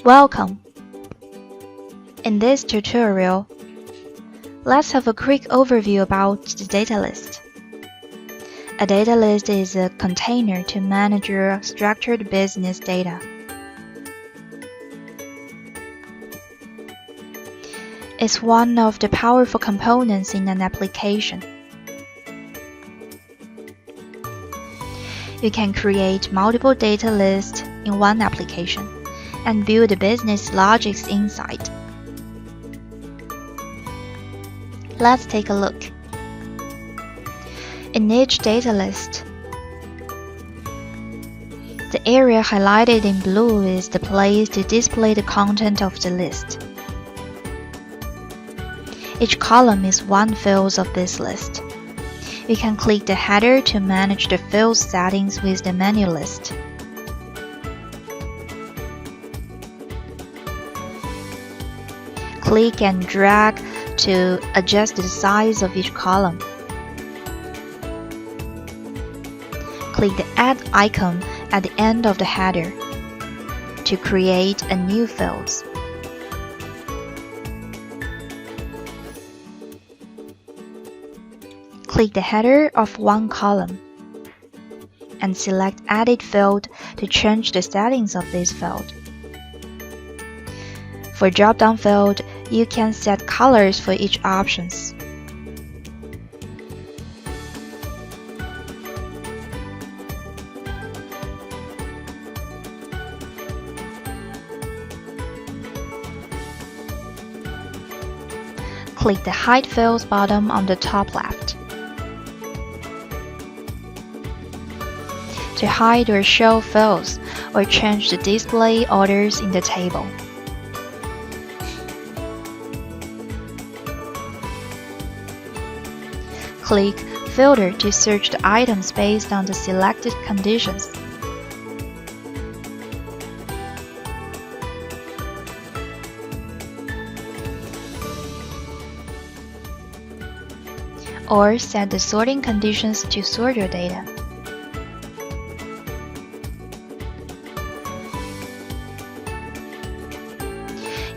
Welcome! In this tutorial, let's have a quick overview about the data list. A data list is a container to manage your structured business data. It's one of the powerful components in an application. You can create multiple data lists in one application and build the business logics inside. Let's take a look. In each data list, the area highlighted in blue is the place to display the content of the list. Each column is one field of this list. You can click the header to manage the field settings with the menu list. Click and drag to adjust the size of each column. Click the Add icon at the end of the header to create a new field. Click the header of one column and select Edit Field to change the settings of this field. For drop-down field, you can set colors for each options. Click the Hide Fields button on the top left to hide or show fields or change the display orders in the table. Click Filter to search the items based on the selected conditions. Or set the sorting conditions to sort your data.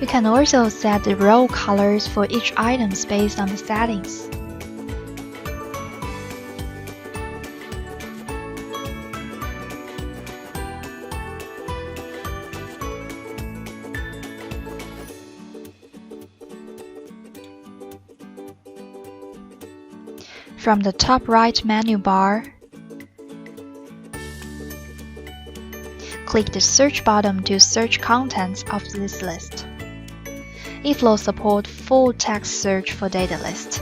You can also set the row colors for each item based on the settings. From the top right menu bar, click the Search button to search contents of this list. Yeeflow supports full text search for data list.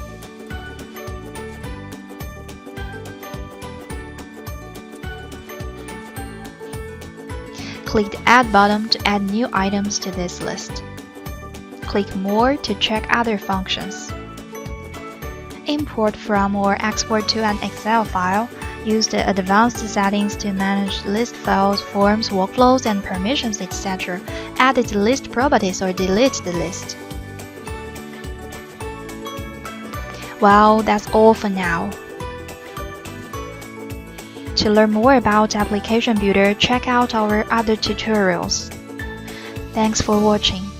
Click the Add button to add new items to this list. Click More to check other functions. Import from or export to an Excel file. Use the advanced settings to manage list files, forms, workflows, and permissions, etc. Edit the list properties or delete the list. Well, that's all for now. To learn more about Application Builder, check out our other tutorials. Thanks for watching.